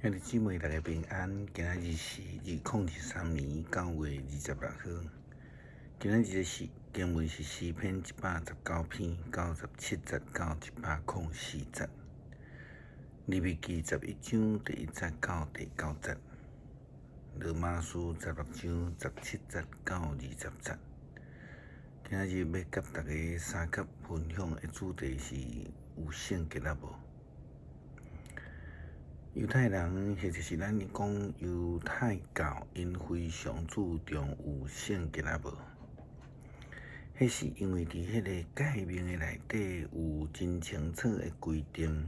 兄弟姊妹，大家平安。今仔日是2013年9月26号。今仔日的经文是诗篇119篇97节到104节。利未記11章第1節到第9節。羅馬書16章17節到20節。今仔日要甲大家三級分享的主題是有聖潔啊無？猶太人，或者是咱講猶太教，因非常注重有聖潔啊無？迄是因為佇迄個誡命的內底有真清楚的規定，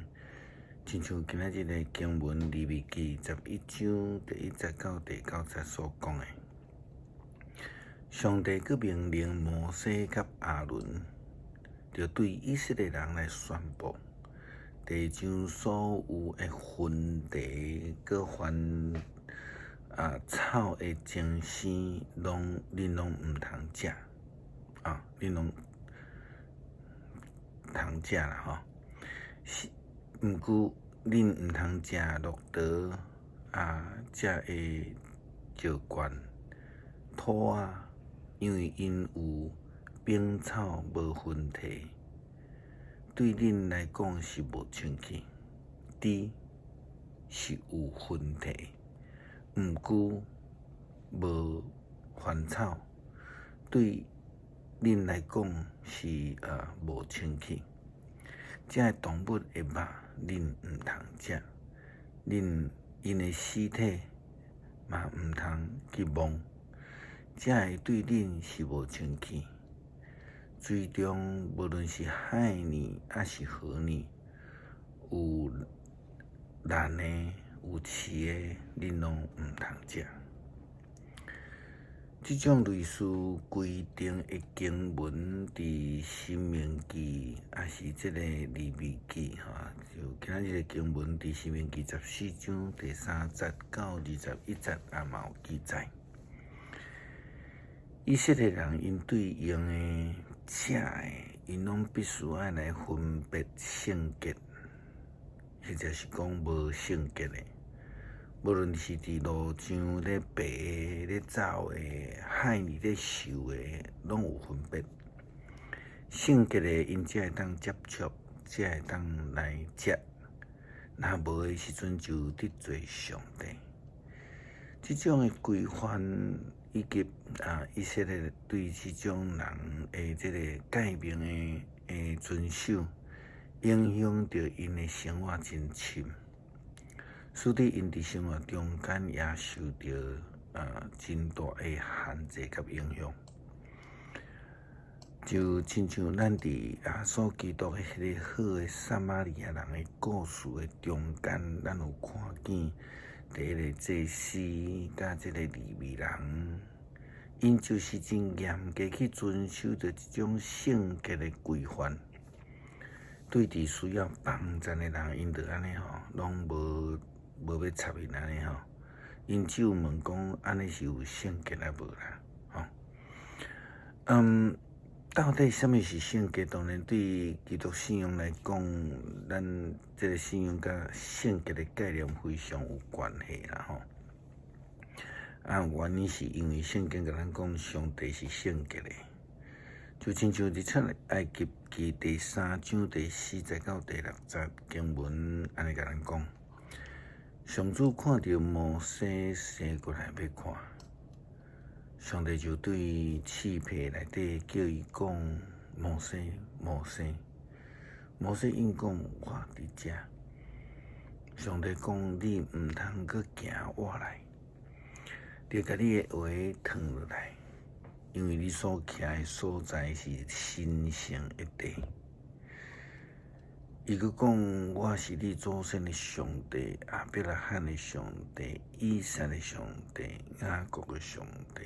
親像今仔日的經文利未記11章第1節到第9節所講的。上帝閣命令摩西甲亞倫，就對以色列人來宣布。地上所有的薰茶，佮凡草的精生，恁攏毋通食恁攏通食啦吼。毋過恁毋通食綠桃食的石罐土因為因有冰草無薰茶。對恁來講是無清氣，豬是有薰茶，毋過無薰草，對恁來講是無清氣。這個動物的肉恁毋通食，因的屍體嘛毋通去摸，這個對恁是無清氣。水中無論是海呢，還是河呢，有藍的、有刺的，恁攏毋通食。這種類似規定的經文，佇申命記，也是這個利未記就今仔日的經文，佇申命記14章第3節到21節也嘛有記載。以色列人因對用的食的，因攏必須愛來分別聖潔，或者是講無聖潔的。無論是佇路上咧爬的、咧走的、海裡咧游的，攏有分別。聖潔的，因才會當接觸，才會當來食。若無的時陣，就得罪上帝。這種的規範以及以色列對這種人的這個誡命的遵守，影響到因的生活真深，使得因佇生活中間也受到真大的限制甲影響。就親像咱佇所基督的迄個好的撒瑪利亞人的故事的中間，咱有看見第一個祭司甲這個利未人，因就是真嚴格去遵守着這種聖潔的規範。對佇需要幫助的人，因就安尼攏無要插因安尼因只有問講安尼是有聖潔啊無啦到底什麼是聖潔？當然對基督信仰來講，咱這個信仰甲聖潔的概念非常有關係啦原因是因為聖經甲咱講上帝是聖潔的，就親像佇出埃及記第3章第4節到第6節經文安尼甲咱講，上主看到摩西生過來要看，上帝就對刺皮內底叫伊講：摩西，摩西。摩西應講：我佇遮。上帝講：你毋通閣行我來，就甲你的鞋脫落來，因為你所徛的所在是神聖的地。伊閣講：我是你祖先的上帝，亞伯拉罕的上帝，以撒的上帝，雅各的上帝。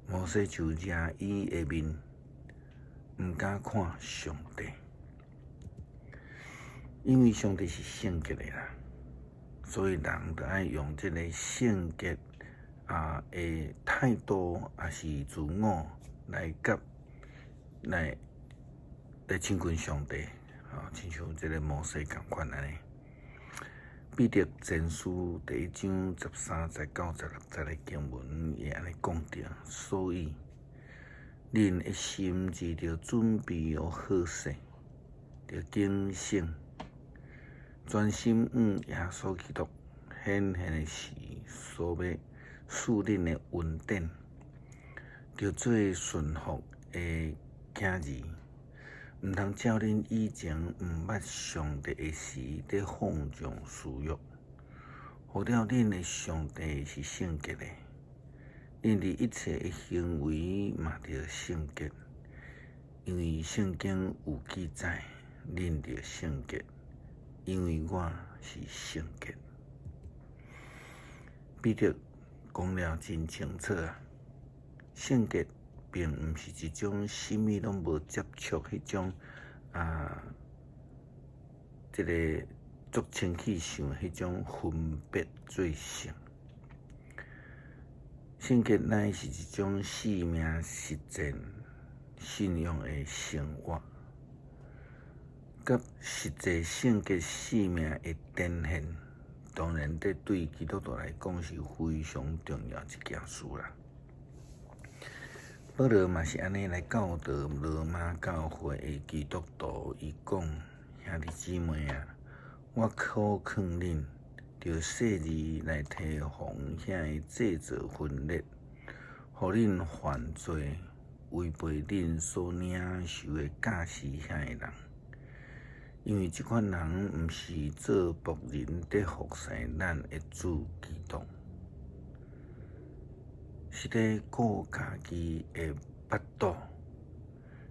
摩西就遮伊的面，毋敢看上帝，因為上帝是聖潔的啦，所以人就愛用這個聖潔的態度，也是自我來親近上帝親像這個摩西同款安尼。彼得前书第1章13节到16节的经文也安尼讲着，所以恁的心志着准备好势，着警醒，专心耶稣基督显现的时所要赐恁的恩典，着做顺服的囝儿，毋通照恁以前毋捌上帝的时咧放纵私欲，好了恁的上帝是圣洁的，恁伫一切的行为嘛着圣洁，因为圣经有记载，恁着圣洁，因为我是圣洁。彼得讲了真清楚啊，圣洁并毋是一种什么拢无接触迄种这个足清气上迄种分别罪性。圣洁乃是一种生命实践信仰的生活，甲实际圣洁生命的展现，当然这对基督徒来讲是非常重要一件事啦。保罗嘛是安尼来教导罗马教会的基督徒，伊讲：兄弟姊妹啊，我考劝恁，着细字来提防遐个制造分裂，互恁犯罪，违背恁所领受的教示遐个人。因为即款人毋是做仆人伫服侍咱的主基督，是伫顾家己的腹肚，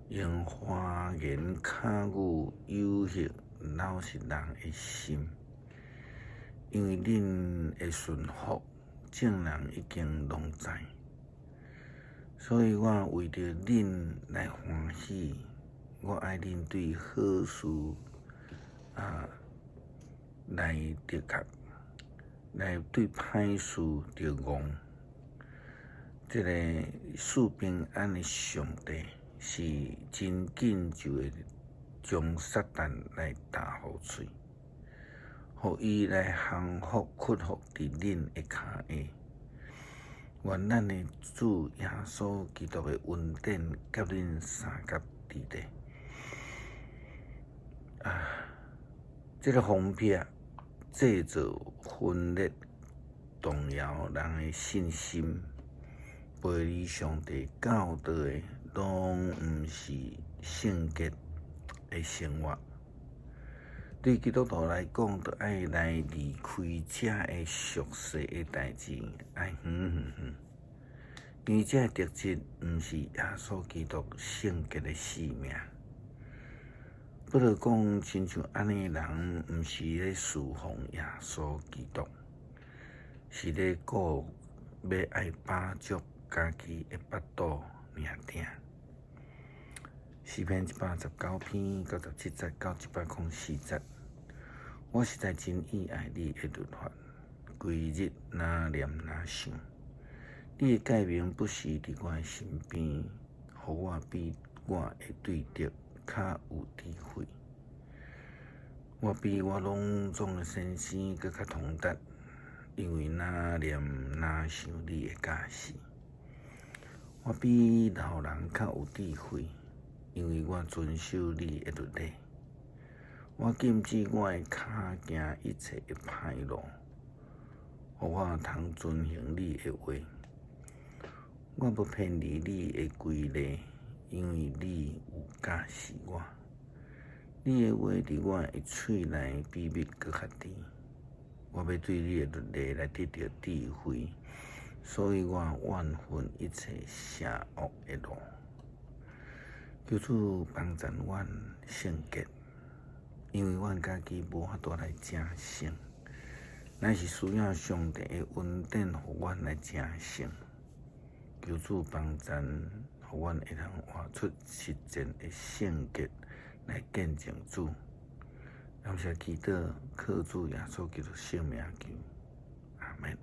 用花言巧语诱惑老实人的心。因为恁的顺服，众人已经拢知，所以我为着恁来欢喜，我爱恁对好事来直确，来对歹事着戆。这个赐平安的上帝是真紧就会将撒旦来打互喙，互伊来降服屈服伫恁的骹下。愿咱的主耶稣基督的恩典甲恁三甲伫地。这个方法制造分裂，动摇人的信心，背离上帝教导的，拢毋是圣洁的生活。对基督徒来讲，就爱来离开这个俗世的代志，爱因为这个特质毋是耶稣基督圣洁的生命。不如讲，亲像安尼人，毋是咧侍奉耶稣基督，是咧顾要爱饱足家己的腹肚尔定。诗篇119篇97节到104节，我实在真意爱你的律法，规日若念若想。你的诫命不时伫我的身边，互我比我的对敌较有智慧。我比我拢总的先生搁较通达，因为若念若想你的教示。我比老人较有智慧，因为我遵守你的律例。我禁止我的骹行一切的歹路，互我通遵行你的话。我不偏离你的规例，因为你有教示我。你的话伫我的喙内比蜜搁较甜。我要对你的律例来得到智慧，所以我怨恨一切邪恶的路。求主帮助阮圣洁，因为阮家己无法度来成圣，乃是需要上帝的恩典，互阮来成圣。求主帮助，互阮会通活出实践的圣洁，来见证主。感谢祈祷，靠主耶稣基督圣名求，阿门。